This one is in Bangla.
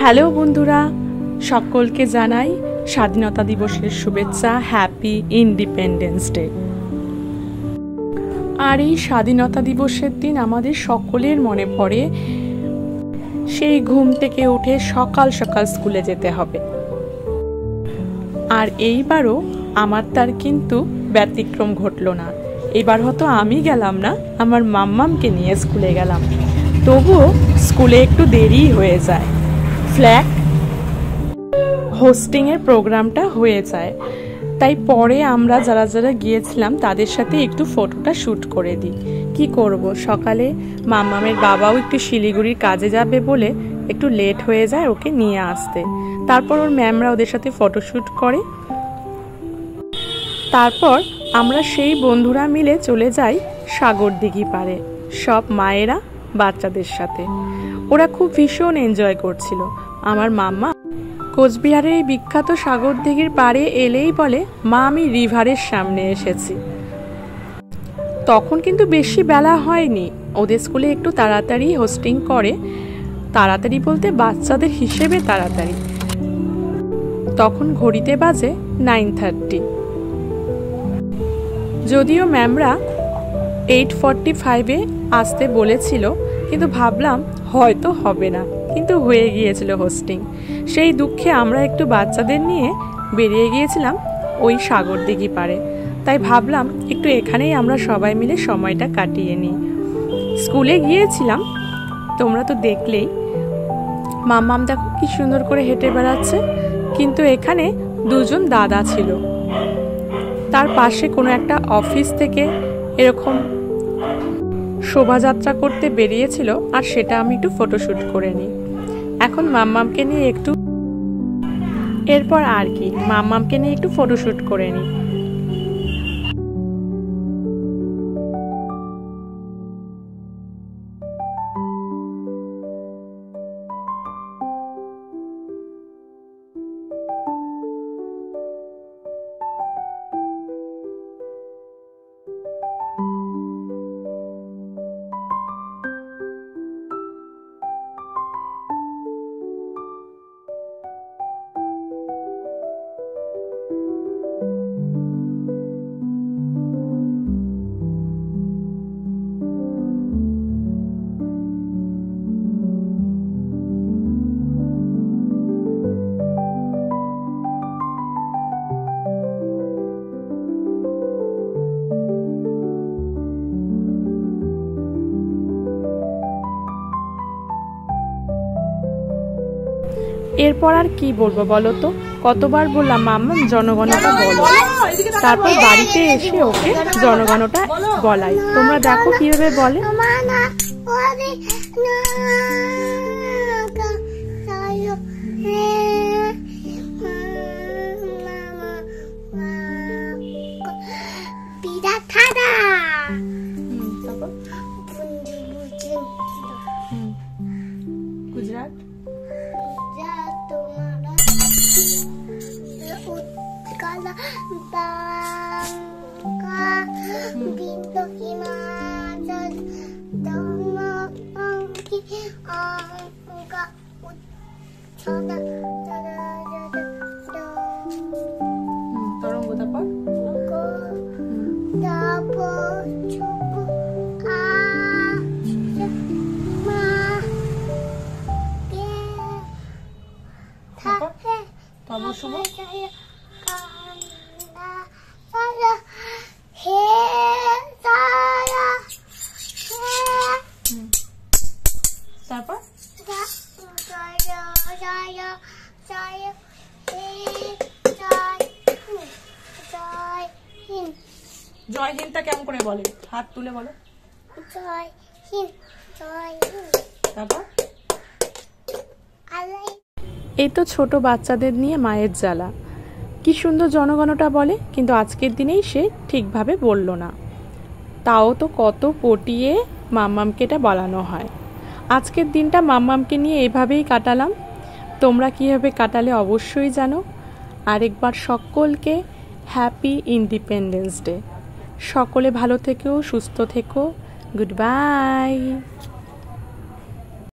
হ্যালো বন্ধুরা, সকলকে জানাই স্বাধীনতা দিবসের শুভেচ্ছা। Happy independence day. আর এই স্বাধীনতা দিবসের দিন আমাদের সকলের মনে পড়ে সেই ঘুম থেকে উঠে সকাল সকাল স্কুলে যেতে হবে। আর এইবারও আমার তার কিন্তু ব্যতিক্রম ঘটল না। এবার হয়তো আমি গেলাম না, আমার মাম্মামকে নিয়ে স্কুলে গেলাম। তবুও স্কুলে একটু দেরি হয়ে যায়, ফ্ল্যাগ হোস্টিংয়ের প্রোগ্রামটা হয়ে যায়। তাই পরে আমরা যারা যারা গিয়েছিলাম তাদের সাথে একটু ফটোটা শ্যুট করে দিই। কি করব, সকালে মাম্মামের বাবাও একটু শিলিগুড়ির কাজে যাবে বলে একটু লেট হয়ে যায় ওকে নিয়ে আসতে। তারপর ওর ম্যামরা ওদের সাথে ফটোশ্যুট করে। তারপর আমরা সেই বন্ধুরা মিলে চলে যাই সাগরদিঘি পাড়ে, সব মায়েরা বাচ্চাদের সাথে। ওরা খুব ভীষণ এনজয় করছিল। আমার মাম্মা কোচবিহারের এই বিখ্যাত সাগরদিঘির পাড়ে এলেই বলে, মা আমি রিভারের সামনে এসেছি। তখন কিন্তু বেশি বেলা হয়নি, ওদের স্কুলে একটু তাড়াতাড়ি হোস্টিং করে। তাড়াতাড়ি বলতে বাচ্চাদের হিসেবে তাড়াতাড়ি। তখন ঘড়িতে বাজে 9:30। যদিও ম্যামরা 8:45-এ আসতে বলেছিল, কিন্তু ভাবলাম হয়তো হবে না, কিন্তু হয়ে গিয়েছিল হোস্টিং। সেই দুঃখে আমরা একটু বাচ্চাদের নিয়ে বেরিয়ে গিয়েছিলাম ওই সাগরদিঘি পাড়ে। তাই ভাবলাম একটু এখানেই আমরা সবাই মিলে সময়টা কাটিয়ে নিই। স্কুলে গিয়েছিলাম, তোমরা তো দেখলেই। মাম্মাম দেখো কি সুন্দর করে হেঁটে বেড়াচ্ছে। কিন্তু এখানে দুজন দাদা ছিল, তার পাশে কোনো একটা অফিস থেকে এরকম শোভাযাত্রা করতে বেরিয়েছিল, আর সেটা আমি একটু ফটোশ্যুট করে নিই। এখন মাম্মামকে নিয়ে একটু মাম্মামকে নিয়ে একটু ফটোশ্যুট করে নিই। এরপর আর কি বলবো বলো তো, কতবার বললাম মাম্মাম জনগণটা বলো। তারপর বাড়িতে এসে ওকে জনগণটা বলাই। তোমরা দেখো কিভাবে বলে। গুজরাট তরঙ্গ, তারপর জয় হিন্দটা কেমন করে বলে? হাত তুলে বলো। জয় হিন্দ, জয় হিন্দ। তারপর এই তো ছোট বাচ্চাদের নিয়ে মায়ের জ্বালা। কি সুন্দর জনগণটা বলে, কিন্তু আজকের দিনেই সে ঠিকভাবে বলল না। তাও তো কত পটিয়ে মাম্মামকে এটা বলানো হয়। আজকের দিনটা মাম্মামকে নিয়ে এভাবেই কাটালাম। তোমরা কীভাবে কাটালে অবশ্যই জানো। আরেকবার সকলকে হ্যাপি ইন্ডিপেন্ডেন্স ডে। সকলে ভালো থেকো, সুস্থ থেকো। Good bye.